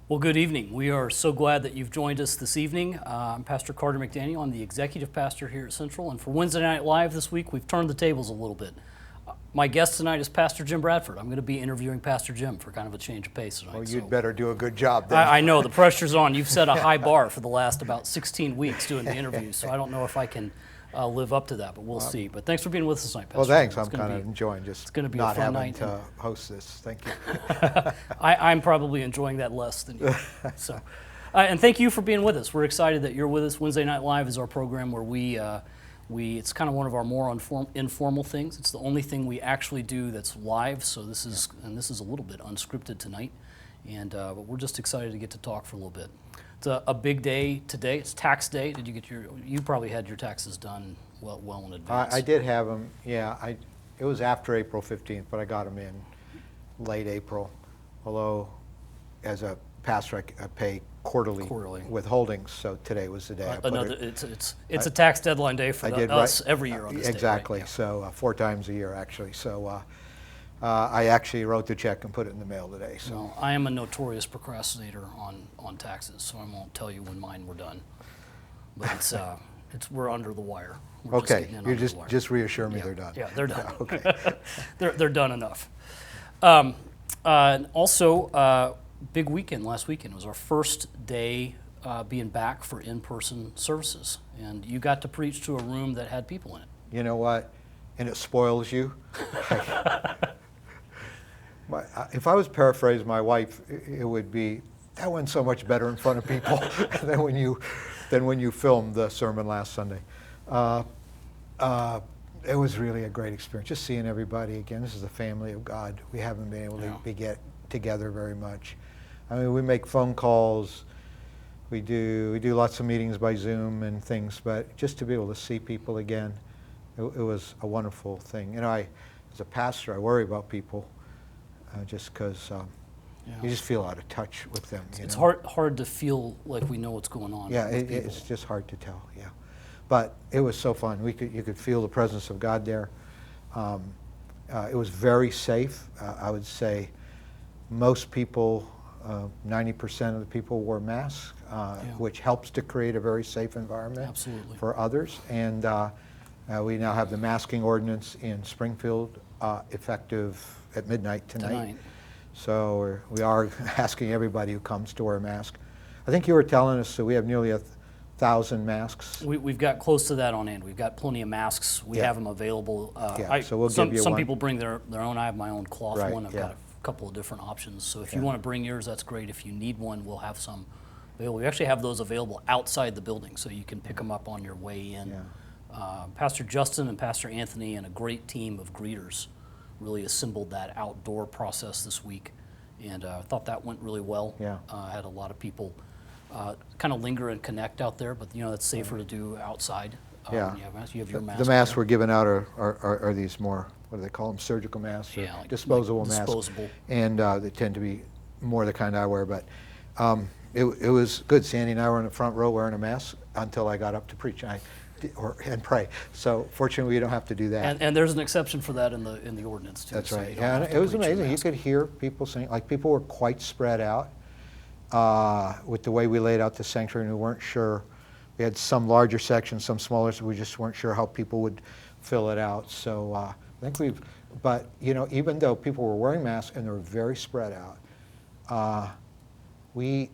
Well, good evening. We are so glad that you've joined us this evening. I'm Pastor Carter McDaniel. I'm the executive pastor here at Central. And for Wednesday Night Live this week, we've turned the tables a little bit. My guest tonight is Pastor Jim Bradford. I'm going to be interviewing Pastor Jim for kind of a change of pace tonight. Well, you'd better do a good job then. I know, the pressure's on. You've set a high bar for the last about 16 weeks doing the interviews, so I don't know if I can live up to that, but we'll see. But thanks for being with us tonight, Pastor. Well, thanks. Jim. I'm kind of enjoying just be a not fun having night. to host this. Thank you. I'm probably enjoying that less than you. So, and thank you for being with us. We're excited that you're with us. Wednesday Night Live is our program where it's kind of one of our more informal things. It's the only thing we actually do that's live. So this is a little bit unscripted tonight, and but we're just excited to get to talk for a little bit. It's a big day today. It's tax day. Did you get you probably had your taxes done well in advance? I did have them. Yeah, it was after April 15th, but I got them in late April. Although, as a pastor, I pay quarterly withholdings. So today was the day. It's a tax deadline day for us every year on this exactly. Day, right? So 4 times a year actually. So I actually wrote the check and put it in the mail today. So well, I am a notorious procrastinator on taxes, so I won't tell you when mine were done. But we're under the wire. We're okay, you just reassure me they're done. Yeah, they're done. Okay, they're done enough. Also, big weekend last weekend. It was our first day being back for in-person services, and you got to preach to a room that had people in it. You know what? And it spoils you. If I was paraphrasing my wife, it would be, that went so much better in front of people than when you filmed the sermon last Sunday. It was really a great experience, just seeing everybody again. This is the family of God. We haven't been able to get together very much. I mean, we make phone calls. We do lots of meetings by Zoom and things, but just to be able to see people again, it was a wonderful thing. You know, as a pastor, I worry about people just because you just feel out of touch with them. It's hard to feel like we know what's going on. Yeah, it's just hard to tell. Yeah, but it was so fun. You could feel the presence of God there. It was very safe. I would say most people, 90% of the people wore masks, which helps to create a very safe environment for others. And we now have the masking ordinance in Springfield effective at midnight tonight. So we are asking everybody who comes to wear a mask. I think you were telling us that we have nearly 1,000 masks. We've got close to that on hand. We've got plenty of masks. We have them available. So we'll give you some one. people bring their own. I have my own cloth one. I've got a couple of different options. So if you want to bring yours, that's great. If you need one, we'll have some available. We actually have those available outside the building, so you can pick them up on your way in. Pastor Justin and Pastor Anthony and a great team of greeters really assembled that outdoor process this week, and I thought that went really well. Had a lot of people kind of linger and connect out there, but it's safer to do outside. You have your mask. The masks we're giving out are these more, what do they call them, surgical masks? Like disposable masks. And they tend to be more the kind I wear, but it was good. Sandy and I were in the front row wearing a mask until I got up to preach and pray. So fortunately, we don't have to do that. And there's an exception for that in the ordinance too. That's right. Yeah, it was amazing. You could hear people sing. Like, people were quite spread out with the way we laid out the sanctuary, and we weren't sure. We had some larger sections, some smaller, so we just weren't sure how people would fill it out. So I think but even though people were wearing masks and they were very spread out, we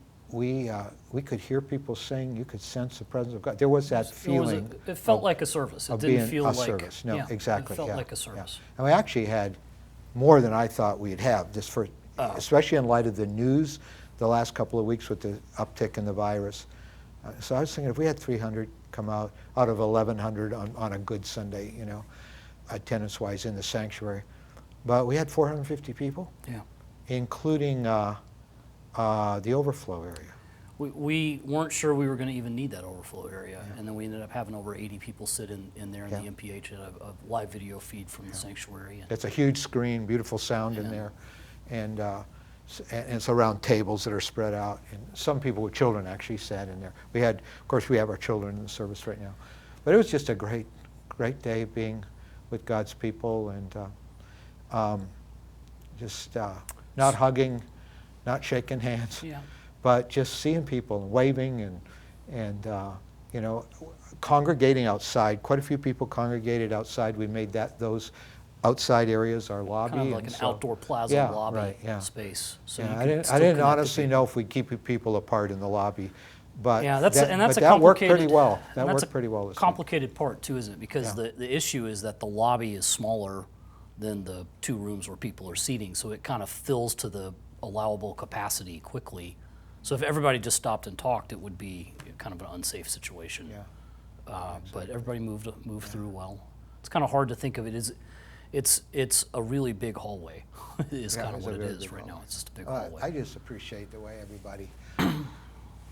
could hear people sing. You could sense the presence of God. There was that feeling. It felt like a service. It didn't feel like a service. No, exactly. It felt like a service. And we actually had more than I thought we'd have, just especially in light of the news the last couple of weeks with the uptick in the virus. So I was thinking, if we had 300 come out of 1,100 on a good Sunday, attendance-wise in the sanctuary, but we had 450 people, including the overflow area. We weren't sure we were going to even need that overflow area, and then we ended up having over 80 people sit in there in the MPH at a live video feed from the sanctuary. It's a huge screen, beautiful sound in there, and it's around tables that are spread out. And some people with children actually sat in there. Of course, we have our children in the service right now, but it was just a great day being with God's people, and just not hugging, not shaking hands. but just seeing people and waving and you know, congregating outside. Quite a few people congregated outside. We made those outside areas our lobby. Kind of like and an so, outdoor plaza yeah, lobby right, yeah. space. So Yeah, you I could didn't still connect to honestly people. know if we'd keep people apart in the lobby, but Yeah, that's but a that worked complicated. pretty well. That and that's worked pretty well a this week. complicated part too, isn't it? Because Yeah. the issue is that the lobby is smaller than the 2 rooms where people are seating, so it kind of fills to the allowable capacity quickly. So if everybody just stopped and talked, it would be kind of an unsafe situation. Yeah. But everybody moved through well. It's kind of hard to think of it as it's a really big hallway. Is Yeah, kind of it's what a it very is big right now. hallway. It's just a big hallway. I just appreciate the way everybody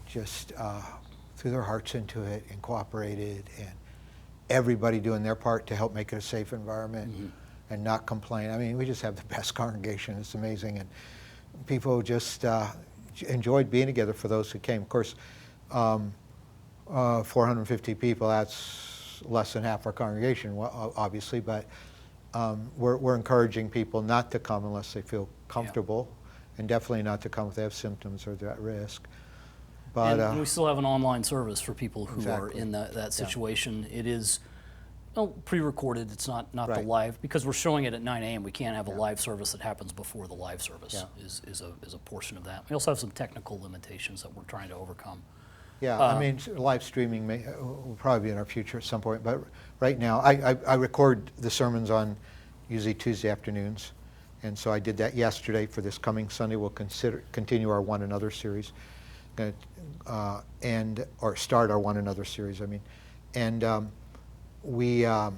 just threw their hearts into it and cooperated, and everybody doing their part to help make it a safe environment and not complain. I mean, we just have the best congregation. It's amazing, and people just enjoyed being together for those who came. Of course, 450 people, that's less than half our congregation, obviously, but we're encouraging people not to come unless they feel comfortable, and definitely not to come if they have symptoms or they're at risk. But, and we still have an online service for people who are Exactly. in that situation. It is pre-recorded. It's not the Right. live, because we're showing it at 9 a.m. We can't have a Yeah. live service that happens before the live service. Yeah. Is a portion of that. We also have some technical limitations that we're trying to overcome. Yeah, I mean, live streaming will probably be in our future at some point, but right now, I record the sermons on usually Tuesday afternoons, and so I did that yesterday. For this coming Sunday, we'll continue our One Another series, or start our One Another series, I mean, and we, But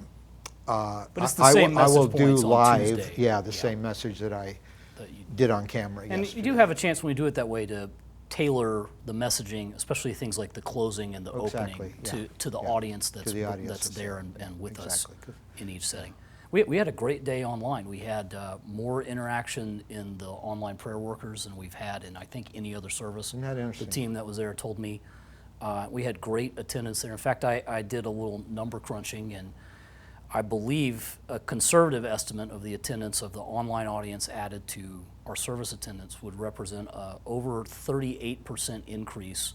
it's the same I will message do points on live, Tuesday. the same message that I That you did on camera And yesterday. you do have a chance when we do it that way to tailor the messaging, especially things like the closing and the Exactly, opening, yeah. to the Yeah, audience to that's the audience that's that's there there. and with Exactly. us in each setting. We had a great day online. We had more interaction in the online prayer workers than we've had in, I think, any other service. Isn't that interesting? The team that was there told me we had great attendance there. In fact, I did a little number crunching, and I believe a conservative estimate of the attendance of the online audience added to our service attendance would represent over 38% increase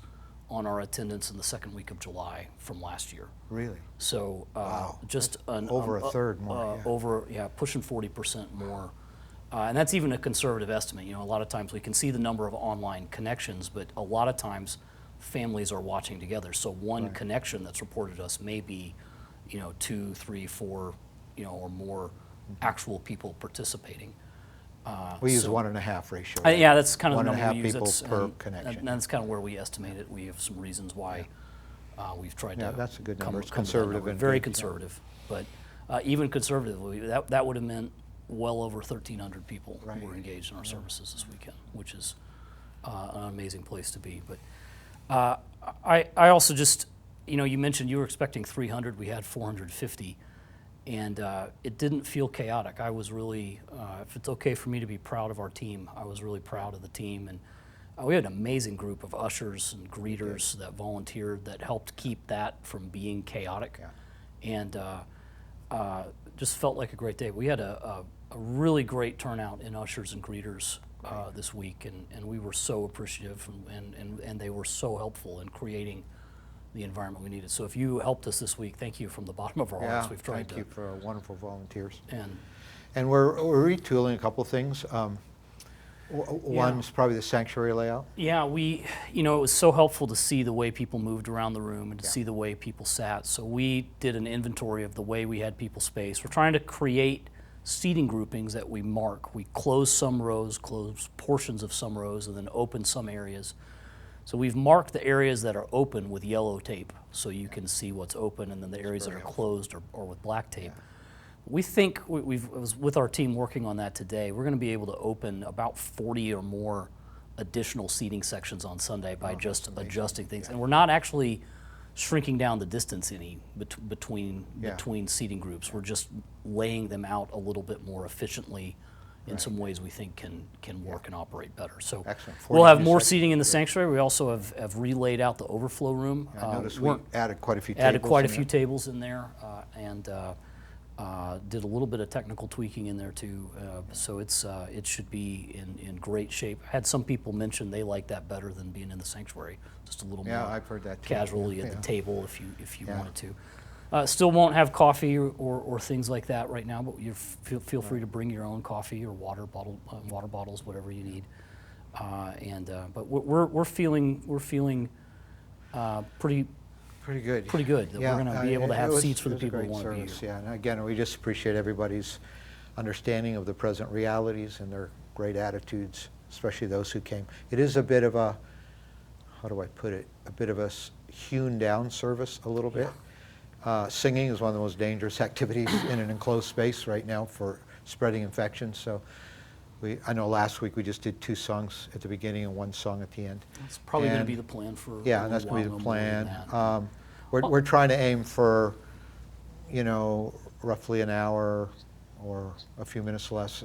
on our attendance in the second week of July from last year. Really? So Wow. just Over a third more, yeah. Pushing 40% more. And that's even a conservative estimate. You know, a lot of times we can see the number of online connections, but a lot of times families are watching together. So one Right. connection that's reported to us may be, 2, 3, 4, or more actual people participating. We use so- 1.5 ratio. Yeah, that's kind of the number 1.5 we use. people That's, per and connection. that's kind of where we estimate it. We have some reasons why we've tried Yeah, to. that's a good number. It's come to that conservative number. and Very good, yeah. conservative, but even conservatively, that would have meant well over 1,300 people Right. were engaged in our services this weekend, which is an amazing place to be. But I also just, you mentioned you were expecting 300. We had 450. And it didn't feel chaotic. I was really, if it's okay for me to be proud of our team, I was really proud of the team. And we had an amazing group of ushers and greeters that volunteered that helped keep that from being chaotic. Yeah. And just felt like a great day. We had a really great turnout in ushers and greeters this week, and we were so appreciative, and they were so helpful in creating the environment we needed. So if you helped us this week, thank you from the bottom of our hearts. We've tried thank you for our wonderful volunteers. And And we're retooling a couple of things. One's probably the sanctuary layout. yeah, it was so helpful to see the way people moved around the room and to Yeah. see the way people sat. So we did an inventory of the way we had people spaced. We're trying to create seating groupings that we mark. We close some rows, close portions of some rows, and then open some areas. So we've marked the areas that are open with yellow tape so you can see what's open, and then the areas that are closed or with black tape. We think I was with our team working on that today. We're going to be able to open about 40 or more additional seating sections on Sunday by just adjusting things. And we're not actually shrinking down the distance any between seating groups. We're just laying them out a little bit more efficiently in some ways we think can work and operate better. So Excellent. we'll have 42 more sections. seating in the sanctuary. We also have relaid out the overflow room. I noticed we added quite a few tables. Added quite a in few there. tables in there, and Did a little bit of technical tweaking in there too, so it should be in great shape. I had some people mention they like that better than being in the sanctuary, just a little Yeah, more I've heard that too. casually Yeah, at the yeah. table if you Yeah. wanted to. Still won't have coffee or things like that right now, but you feel free to bring your own coffee or water bottles, whatever you need. But we're feeling pretty Pretty good. pretty good that Yeah, we're going to be able to have seats for the it was a people who great want to be service, here. yeah. And again, we just appreciate everybody's understanding of the present realities and their great attitudes, especially those who came. It is a bit of a, how do I put it, a bit of a hewn down service a little bit. Singing is one of the most dangerous activities in an enclosed space right now for spreading infections. So I know last week we just did 2 songs at the beginning and 1 song at the end. That's probably going to And- be the plan for Yeah, a and that's little going to be while, the no more than plan. that. We're trying to aim for, roughly an hour or a few minutes less,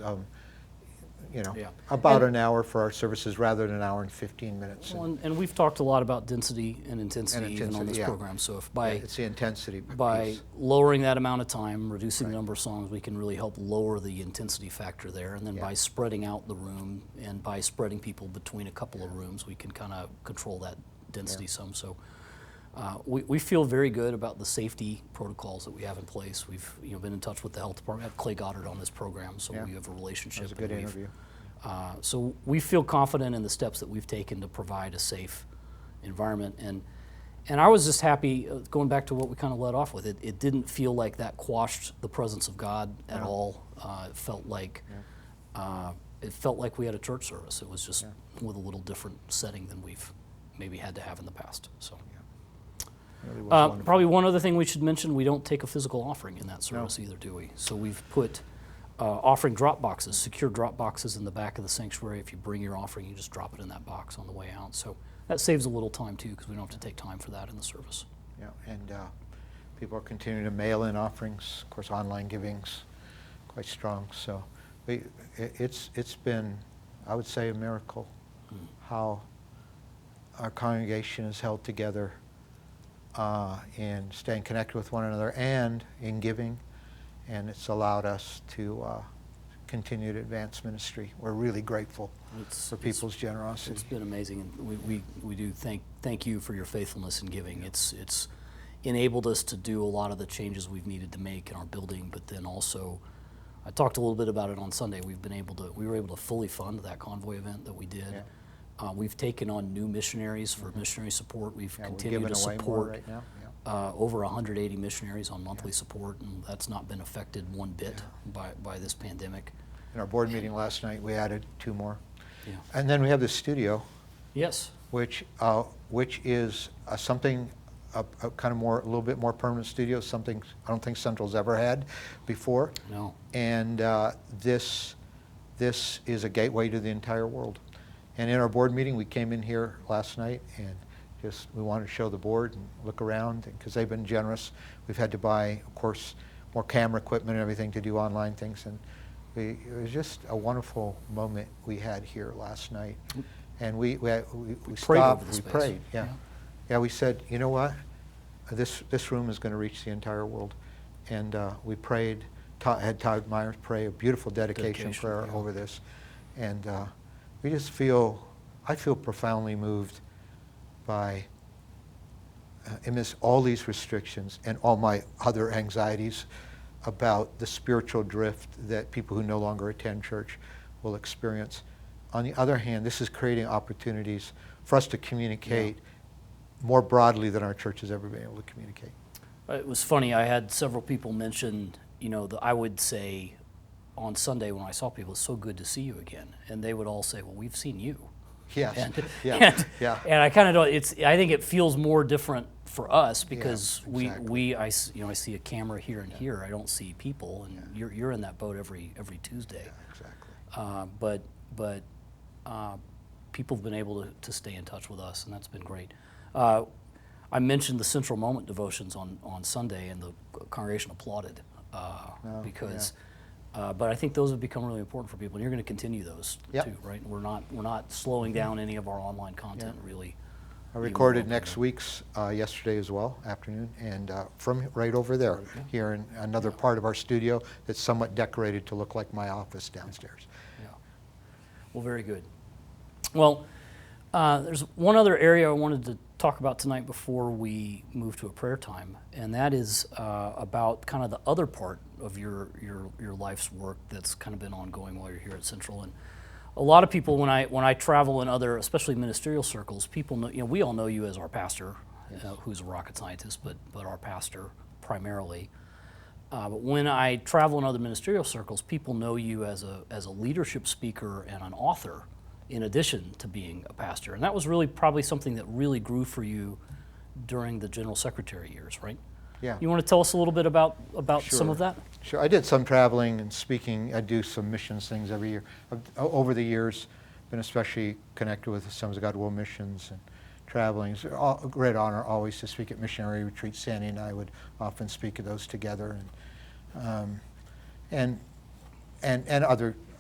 Yeah. about And- an hour for our services rather than an hour and 15 minutes. Well, and we've talked a lot about density and intensity even on intensity, this yeah. program. So if It's the intensity by piece. lowering that amount of time, reducing the number of songs, we can really help lower the intensity factor there. And then by spreading out the room and by spreading people between a couple of rooms, we can kind of control that density some. So we feel very good about the safety protocols that we have in place. We've been in touch with the health department. I have Clay Goddard on this program, so Yeah. we have a relationship. That was a good and we've- interview. So we feel confident in the steps that we've taken to provide a safe environment. And I was just happy, going back to what we kind of led off with, it didn't feel like that quashed the presence of God at all. It felt like we had a church service. It was just with a little different setting than we've maybe had to have in the past. So. It really was wonderful. Probably one other thing we should mention, we don't take a physical offering in that service either, do we? So we've put offering drop boxes, secure drop boxes in the back of the sanctuary. If you bring your offering, you just drop it in that box on the way out. So that saves a little time too, because we don't have to take time for that in the service. Yeah, and people are continuing to mail in offerings. Of course, online giving's quite strong. So it's been, I would say, a miracle how our congregation is held together in staying connected with one another and in giving, and it's allowed us to continue to advance ministry. We're really grateful for people's generosity. It's been amazing, and we do thank you for your faithfulness in giving. It's enabled us to do a lot of the changes we've needed to make in our building, but then also, I talked a little bit about it on Sunday. We were able to fully fund that convoy event that we did. Yeah. We've taken on new missionaries for missionary support. We've Yeah, we're continued giving to away more support right now. over 180 missionaries on monthly support, and that's not been affected one bit by this pandemic. In our board meeting last night, we added 2 more. Yeah. And then we have the studio, Yes. which is something, a kind of a little bit more permanent studio, something I don't think Central's ever had before. No. And this is a gateway to the entire world. And in our board meeting, we came in here last night and we wanted to show the board and look around, because they've been generous. We've had to buy, of course, more camera equipment and everything to do online things. And it was just a wonderful moment we had here last night. And we prayed stopped, over the we space. prayed, yeah. We said, you know what? This room is going to reach the entire world. And we prayed, had Todd Myers pray a beautiful dedication prayer over this. And we just I feel profoundly moved by, amidst all these restrictions and all my other anxieties about the spiritual drift that people who no longer attend church will experience. On the other hand, this is creating opportunities for us to communicate more broadly than our church has ever been able to communicate. It was funny, I had several people mention, I would say on Sunday when I saw people, it's so good to see you again. And they would all say, well, we've seen you. Yes. And I kind of don't. I think it feels more different for us because exactly. I see a camera here and here. I don't see people, and you're in that boat every Tuesday. Yeah, exactly. But people have been able to stay in touch with us, and that's been great. I mentioned the Central Moment devotions on Sunday, and the congregation applauded because. But I think those have become really important for people, and you're going to continue those too, right? We're not slowing down any of our online content really I recorded next week's yesterday as well, afternoon, and from right over there, here in another part of our studio that's somewhat decorated to look like my office downstairs. Yeah. Well, very good. Well, there's one other area I wanted to talk about tonight before we move to a prayer time, and that is about kind of the other part of your life's work that's kind of been ongoing while you're here at Central. And a lot of people, when I travel in other, especially ministerial circles, people know, we all know you as our pastor, who's a rocket scientist, but our pastor primarily. But when I travel in other ministerial circles, people know you as a leadership speaker and an author, in addition to being a pastor. And that was really probably something that really grew for you during the general secretary years, right? Yeah. You want to tell us a little bit about some of that? Sure. I did some traveling and speaking. I do some missions things every year. Over the years, been especially connected with the Sons of God World Missions and traveling. It's a great honor always to speak at missionary retreats. Sandy and I would often speak at those together, and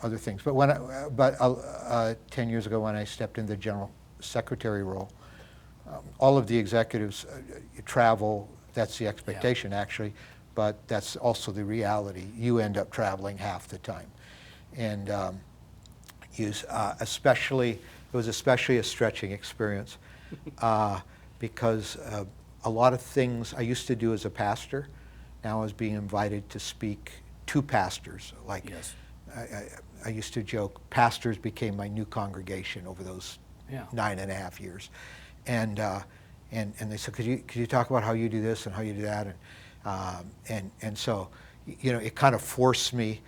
other things. But 10 years ago, when I stepped into the general secretary role, all of the executives travel. That's the expectation, actually, but that's also the reality. You end up traveling half the time, and it was especially a stretching experience because a lot of things I used to do as a pastor, now I was being invited to speak to pastors. Like, yes. I used to joke, pastors became my new congregation over those 9.5 years, and they said, could you talk about how you do this and how you do that, and so, it kind of forced me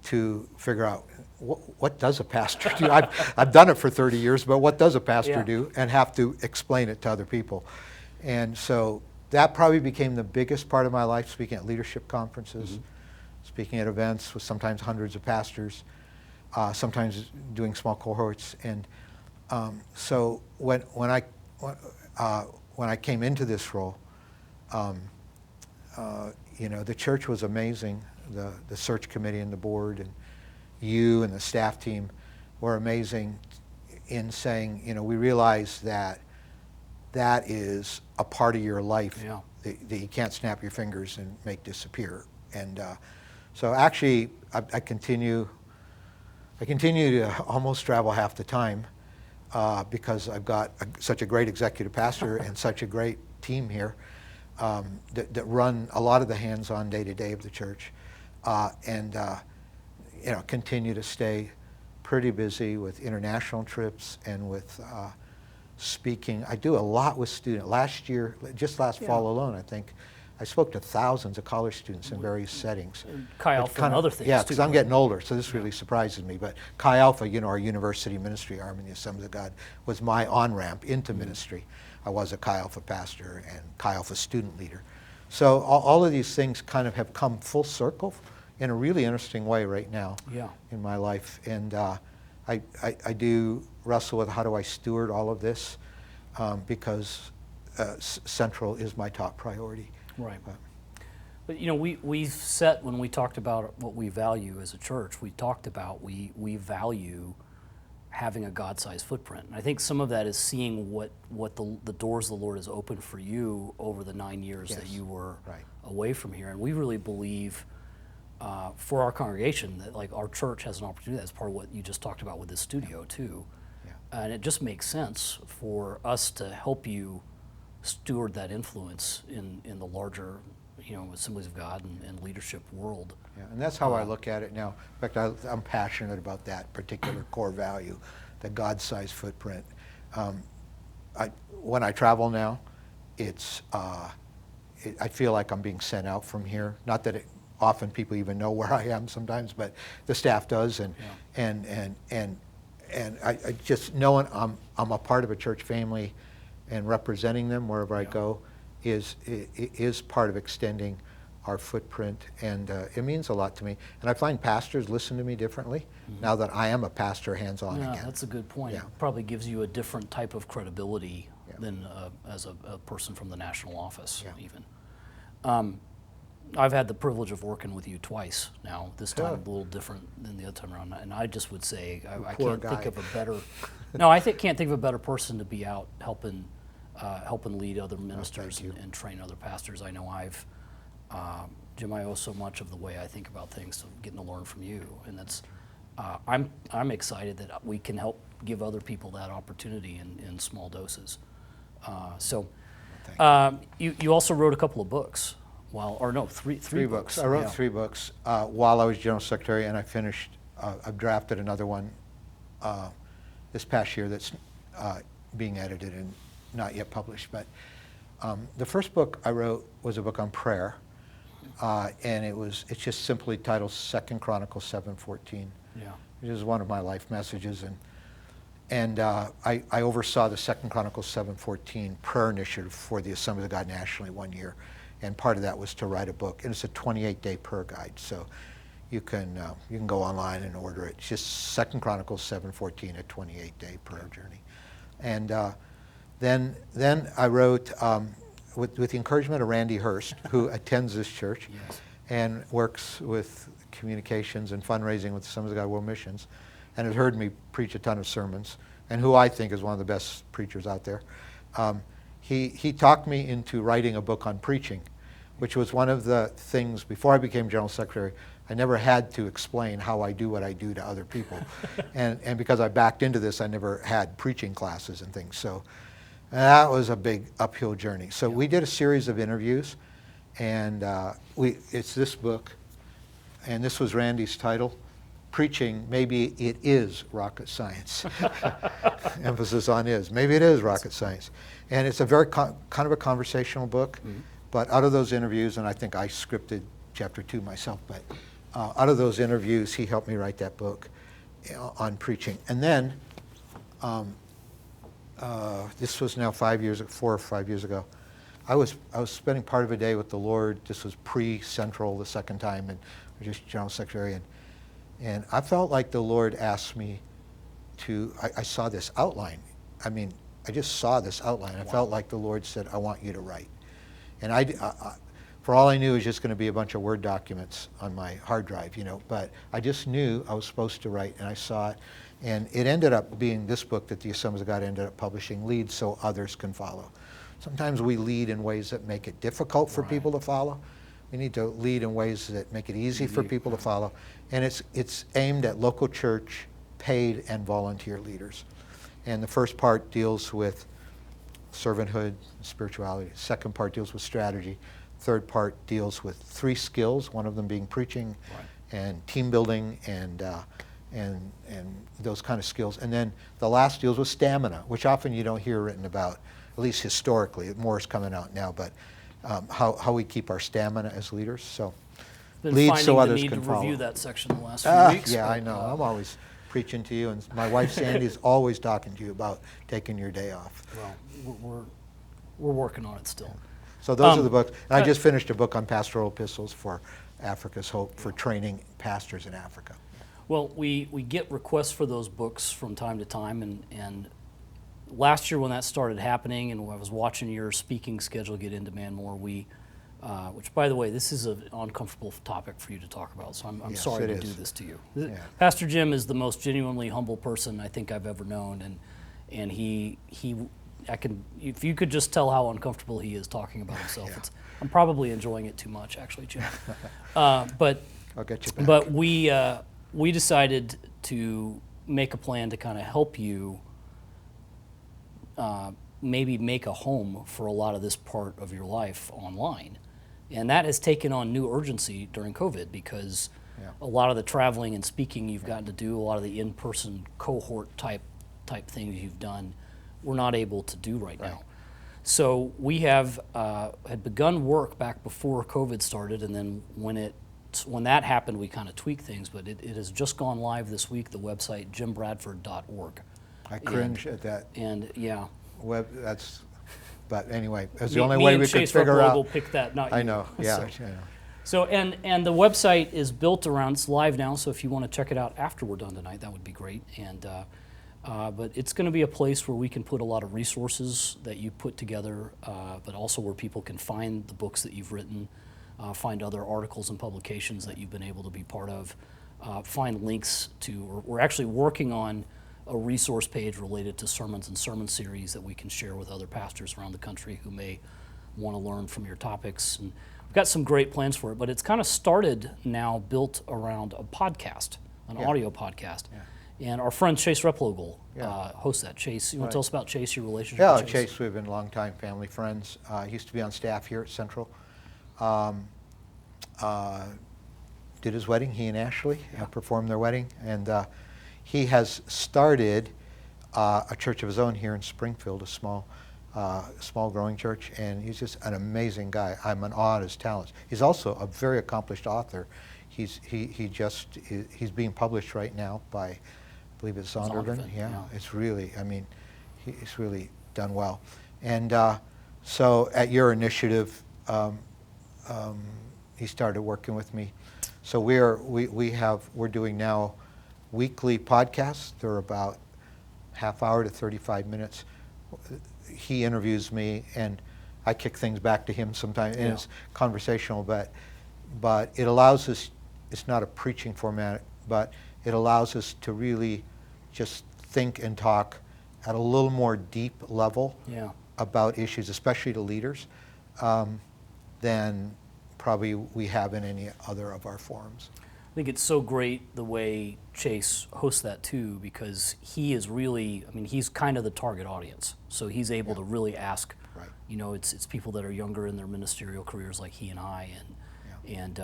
to figure out what does a pastor do. I've done it for 30 years, but what does a pastor do, and have to explain it to other people, and so that probably became the biggest part of my life, speaking at leadership conferences, speaking at events with sometimes hundreds of pastors, sometimes doing small cohorts, and so when I came into this role, the church was amazing. The search committee and the board and you and the staff team were amazing in saying, we realize that is a part of your life that you can't snap your fingers and make disappear. And so actually, I continue to almost travel half the time because I've got such a great executive pastor and such a great team here that run a lot of the hands-on day-to-day of the church, and continue to stay pretty busy with international trips and with speaking. I do a lot with students. Last fall alone, I think, I spoke to thousands of college students in various settings. Chi Alpha and other things. Yeah, because I'm getting older, so this really surprises me. But Chi Alpha, our university ministry arm in the Assemblies of God, was my on-ramp into ministry. I was a Chi Alpha pastor and Chi Alpha student leader. So all of these things kind of have come full circle in a really interesting way right now in my life. And I do wrestle with how do I steward all of this because Central is my top priority. Right. But we've set, when we talked about what we value as a church, we talked about we value having a God-sized footprint. And I think some of that is seeing what the doors the Lord has opened for you over the 9 years that you were away from here. And we really believe for our congregation that our church has an opportunity. That's part of what you just talked about with this studio too. Yeah. And it just makes sense for us to help you steward that influence in the larger, Assemblies of God and leadership world. Yeah, and that's how I look at it now. In fact, I'm passionate about that particular core value, the God-sized footprint. When I travel now, I feel like I'm being sent out from here. Not that often people even know where I am sometimes, but the staff does, and I just knowing I'm a part of a church family and representing them wherever I go is part of extending our footprint, and it means a lot to me. And I find pastors listen to me differently now that I am a pastor hands-on again. That's a good point. It probably gives you a different type of credibility than as a person from the national office even. I've had the privilege of working with you twice now, this time a little different than the other time around, and I just would say I can't think of a better can't think of a better person to be out helping helping lead other ministers you. and train other pastors. I know Jim, I owe so much of the way I think about things to getting to learn from you, and that's I'm excited that we can help give other people that opportunity in small doses. You also wrote a couple of books. Three books. I wrote 3 books while I was General Secretary, and I finished. I've drafted another one this past year that's being edited and not yet published. But the first book I wrote was a book on prayer, and it's just simply titled 2 Chronicles 7:14, which is one of my life messages. And I oversaw the 2 Chronicles 7:14 prayer initiative for the Assembly of God nationally one year, and part of that was to write a book. And it's a 28-day prayer guide, so you can go online and order it. It's just 2 Chronicles 7:14, a 28-day prayer journey. And then I wrote, with the encouragement of Randy Hurst, who attends this church and works with communications and fundraising with the Assemblies of God World Missions, and has heard me preach a ton of sermons, and who I think is one of the best preachers out there. He talked me into writing a book on preaching, which was one of the things, before I became General Secretary, I never had to explain how I do what I do to other people. and because I backed into this, I never had preaching classes and things. So that was a big uphill journey. So we did a series of interviews, and it's this book, and this was Randy's title, Preaching, Maybe It Is Rocket Science. Emphasis on is. Maybe it is rocket science. And it's a very kind of a conversational book, but out of those interviews, and I think I scripted chapter 2 myself, but out of those interviews, he helped me write that book on preaching. And then, this was now 4 or 5 years ago, I was spending part of a day with the Lord. This was pre-Central the second time, and I was just General Secretary, and I felt like the Lord asked me I saw this outline. I mean, I just saw this outline. I felt like the Lord said, I want you to write. And for all I knew, it was just going to be a bunch of Word documents on my hard drive, but I just knew I was supposed to write, and I saw it. And it ended up being this book that the Assemblies of God ended up publishing, Lead So Others Can Follow. Sometimes we lead in ways that make it difficult for people to follow. We need to lead in ways that make it easy for people to follow. And it's aimed at local church, paid and volunteer leaders. And the first part deals with servanthood, spirituality. The second part deals with strategy. Third part deals with 3 skills, one of them being preaching and team building and those kind of skills. And then the last deals with stamina, which often you don't hear written about, at least historically. More is coming out now, but how we keep our stamina as leaders. So lead so others can follow. Been finding the need to review that section the last few weeks. Yeah, I know. I'm always preaching to you, and my wife Sandy is always talking to you about taking your day off. Well, we're working on it still. So those are the books. And I just finished a book on pastoral epistles for Africa's Hope, for training pastors in Africa. Well, we get requests for those books from time to time, and last year when that started happening, and when I was watching your speaking schedule get in demand more, which, by the way, this is an uncomfortable topic for you to talk about, so I'm sorry to do this to you. Yeah. Pastor Jim is the most genuinely humble person I think I've ever known, and if you could just tell how uncomfortable he is talking about himself, I'm probably enjoying it too much, actually, Jim. But I'll get you back. But we decided to make a plan to kind of help you maybe make a home for a lot of this part of your life online. And that has taken on new urgency during COVID because a lot of the traveling and speaking you've gotten to do, a lot of the in-person cohort type things you've done, we're not able to do right now. So we had begun work back before COVID started, and then when that happened, we kind of tweaked things, but it has just gone live this week, the website, jimbradford.org. I cringe at that. And but anyway, it's the only way we could figure out. Will pick that, not you. I know, yeah. I know. So, and the website is built around, it's live now, so if you want to check it out after we're done tonight, that would be great. And but it's going to be a place where we can put a lot of resources that you put together, but also where people can find the books that you've written, find other articles and publications that you've been able to be part of, find links to, we're actually working on a resource page related to sermons and sermon series that we can share with other pastors around the country who may want to learn from your topics. And we've got some great plans for it, but it's kind of started now built around a podcast, an audio podcast. Yeah. And our friend Chase Replogle hosts that. Chase, you want to tell us about Chase, your relationship with Chase? Chase, we've been longtime family friends. He used to be on staff here at Central. Did his wedding, he and Ashley performed their wedding. And he has started a church of his own here in Springfield, a small growing church, and he's just an amazing guy. I'm in awe at his talents. He's also a very accomplished author. He's being published right now by, I believe it's Zondervan. Yeah, it's really, I mean, he's really done well. And so at your initiative, he started working with me. So we're doing now weekly podcasts. They're about half hour to 35 minutes. He interviews me, and I kick things back to him sometimes. And it's conversational, but it allows us. It's not a preaching format, but it allows us to really just think and talk at a little more deep level about issues, especially to leaders, than probably we have in any other of our forums. I think it's so great the way Chase hosts that too, because he is really, I mean, he's kind of the target audience. So he's able to really ask, you know, it's people that are younger in their ministerial careers like he and I, and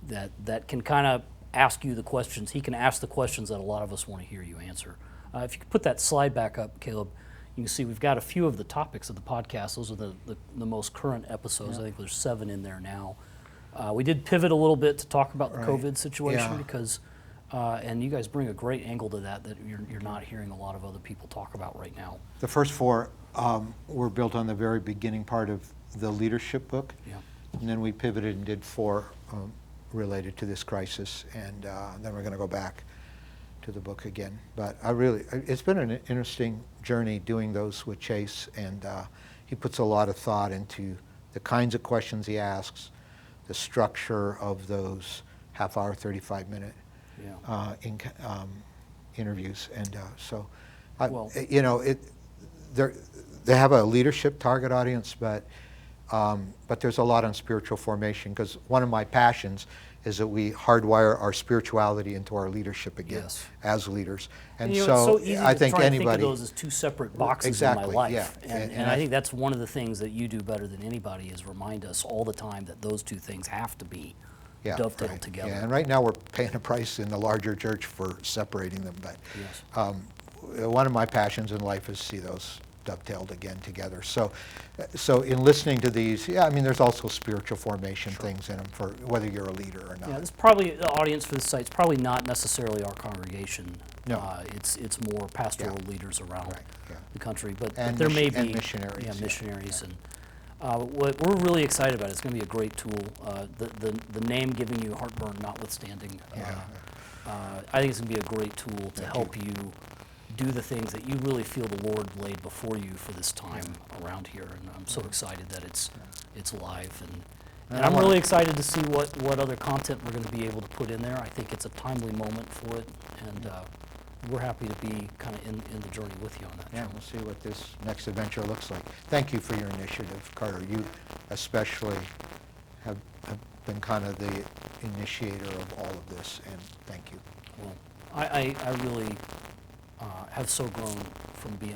that can kind of ask you the questions. He can ask the questions that a lot of us want to hear you answer. If you could put that slide back up, Caleb, you can see we've got a few of the topics of the podcast. Those are the most current episodes. I think there's 7 in there now. We did pivot a little bit to talk about the COVID situation because, and you guys bring a great angle to that you're not hearing a lot of other people talk about right now. The first 4 were built on the very beginning part of the leadership book, and then we pivoted and did 4 related to this crisis, and then we're going to go back to the book again. But it's been an interesting journey doing those with Chase, and he puts a lot of thought into the kinds of questions he asks, the structure of those half-hour, 35-minute interviews, and you know, they have a leadership target audience, but there's a lot on spiritual formation, because one of my passions is that we hardwire our spirituality into our leadership again as leaders. And you know, so it's so easy I to think try anybody to think of those as 2 separate boxes in my life. And I think that's one of the things that you do better than anybody is remind us all the time that those 2 things have to be dovetailed together. Yeah, and right now we're paying a price in the larger church for separating them. But one of my passions in life is to see those dovetailed again together. So in listening to these, I mean, there's also spiritual formation things in them for whether you're a leader or not. Yeah, this probably the audience for this site is probably not necessarily our congregation. No, it's more pastoral leaders around the country, but there may be missionaries. Yeah, missionaries, and what we're really excited about. It's going to be a great tool. The name giving you heartburn notwithstanding, I think it's going to be a great tool to help you do the things that you really feel the Lord laid before you for this time around here. And I'm so excited that it's live, and I'm really excited to see what other content we're going to be able to put in there. I think it's a timely moment for it, and we're happy to be kind of in the journey with you on that. Yeah, we'll see what this next adventure looks like. Thank you for your initiative, Carter. You especially have been kind of the initiator of all of this, and thank you. Well, I really have so grown from being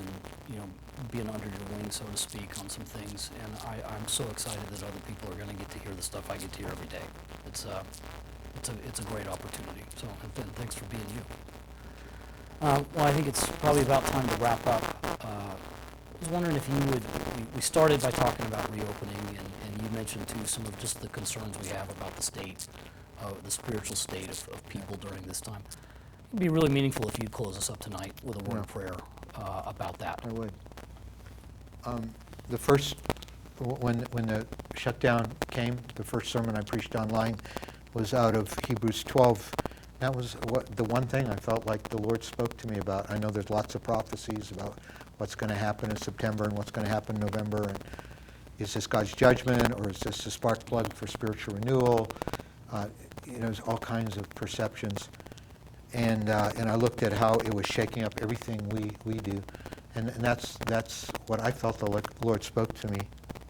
under your wing, so to speak, on some things, and I'm so excited that other people are going to get to hear the stuff I get to hear every day. It's a great opportunity. So, and thanks for being you. Well, I think it's probably about time to wrap up. I was wondering if you would. We started by talking about reopening, and you mentioned too some of just the concerns we have about the state, the spiritual state of people during this time. It'd be really meaningful if you'd close us up tonight with a word of prayer about that. I would. The first, when the shutdown came, the first sermon I preached online was out of Hebrews 12. That was the one thing I felt like the Lord spoke to me about. I know there's lots of prophecies about what's going to happen in September and what's going to happen in November, and is this God's judgment, or is this a spark plug for spiritual renewal? There's all kinds of perceptions. and I looked at how it was shaking up everything we do, and that's what I felt the Lord spoke to me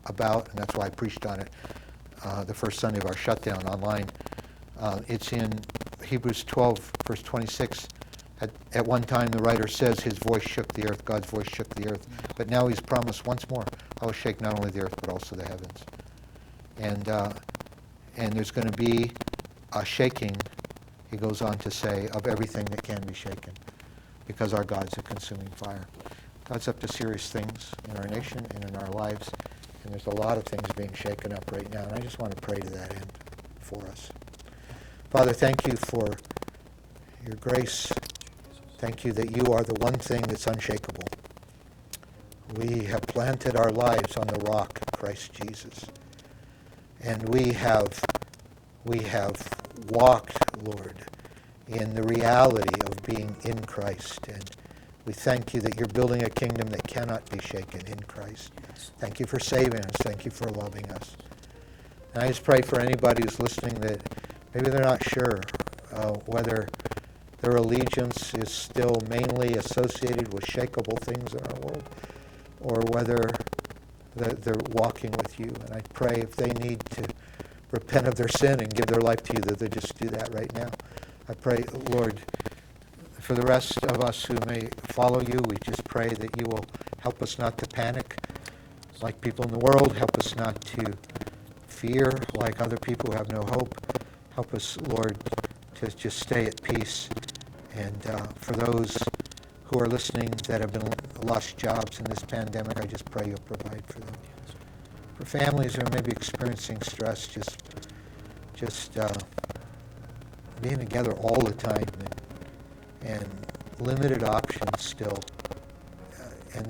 about, and that's why I preached on it the first Sunday of our shutdown online. It's in Hebrews 12, verse 26. At one time, the writer says his voice shook the earth, God's voice shook the earth. But now he's promised once more, I will shake not only the earth, but also the heavens. And there's going to be a shaking, he goes on to say, of everything that can be shaken, because our God's a consuming fire. God's up to serious things in our nation and in our lives, and there's a lot of things being shaken up right now, and I just want to pray to that end for us. Father, thank you for your grace. Thank you that you are the one thing that's unshakable. We have planted our lives on the rock, Christ Jesus. And we have walked, Lord, in the reality of being in Christ. And we thank you that you're building a kingdom that cannot be shaken in Christ. Thank you for saving us. Thank you for loving us. And I just pray for anybody who's listening that maybe they're not sure whether their allegiance is still mainly associated with shakable things in our world, or whether they're walking with you. And I pray if they need to repent of their sin and give their life to you, that they just do that right now. I pray, Lord, for the rest of us who may follow you, we just pray that you will help us not to panic like people in the world. Help us not to fear like other people who have no hope. Help us, Lord, to just stay at peace. And for those who are listening that have been lost jobs in this pandemic, I just pray you'll provide for them. For families who may be experiencing stress, just being together all the time and limited options still, and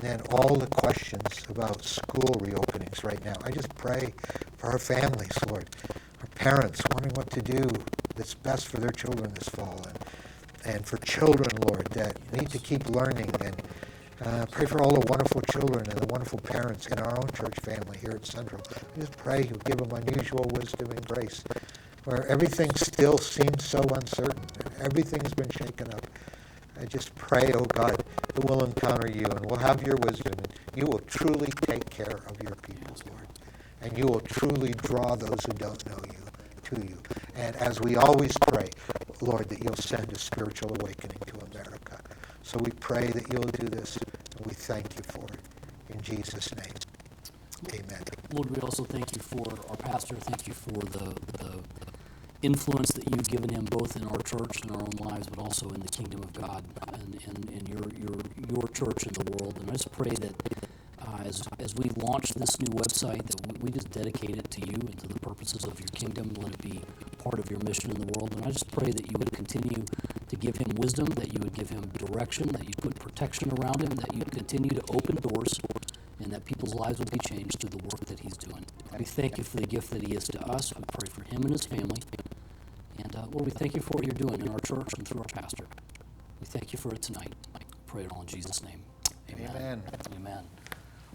then all the questions about school reopenings right now. I just pray for our families, Lord, our parents wondering what to do that's best for their children this fall, and for children, Lord, that need to keep learning, and pray for all the wonderful children and the wonderful parents in our own church family here at Central. I just pray you give them unusual wisdom and grace, where everything still seems so uncertain, and everything's been shaken up. I just pray, oh God, that we'll encounter you, and we'll have your wisdom, and you will truly take care of your people, Lord, and you will truly draw those who don't know you to you. And as we always pray, Lord, that you'll send a spiritual awakening to America. So we pray that you'll do this, and we thank you for it. In Jesus' name, amen. Lord, we also thank you for our pastor. Thank you for the influence that you've given him both in our church and our own lives, but also in the kingdom of God and in your church in the world. And I just pray that as we launch this new website, that we just dedicate it to you and to the purposes of your kingdom. Let it be part of your mission in the world. And I just pray that you would continue to give him wisdom, that you would give him direction, that you put protection around him, that you continue to open doors, and that people's lives would be changed through the work that he's doing. We thank you for the gift that he is to us. We pray for him and his family. And Lord, we thank you for what you're doing in our church and through our pastor. We thank you for it tonight. I pray it all in Jesus' name. Amen. Amen. Amen.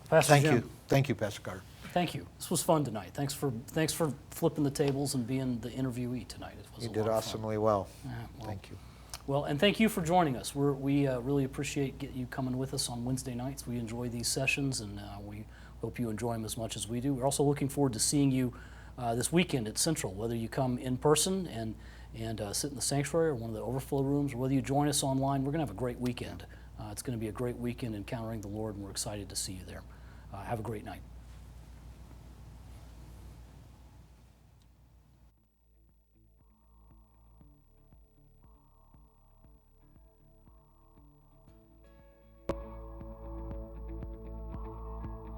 Pastor Thank Jim, you. Thank you, Pastor Carter. Thank you. This was fun tonight. Thanks for flipping the tables and being the interviewee tonight. It was You a did lot of awesomely well. fun. Well, Thank you. Well, and thank you for joining us. We really appreciate you coming with us on Wednesday nights. We enjoy these sessions, and we hope you enjoy them as much as we do. We're also looking forward to seeing you this weekend at Central, whether you come in person and sit in the sanctuary or one of the overflow rooms, or whether you join us online. We're going to have a great weekend. It's going to be a great weekend encountering the Lord, and we're excited to see you there. Have a great night.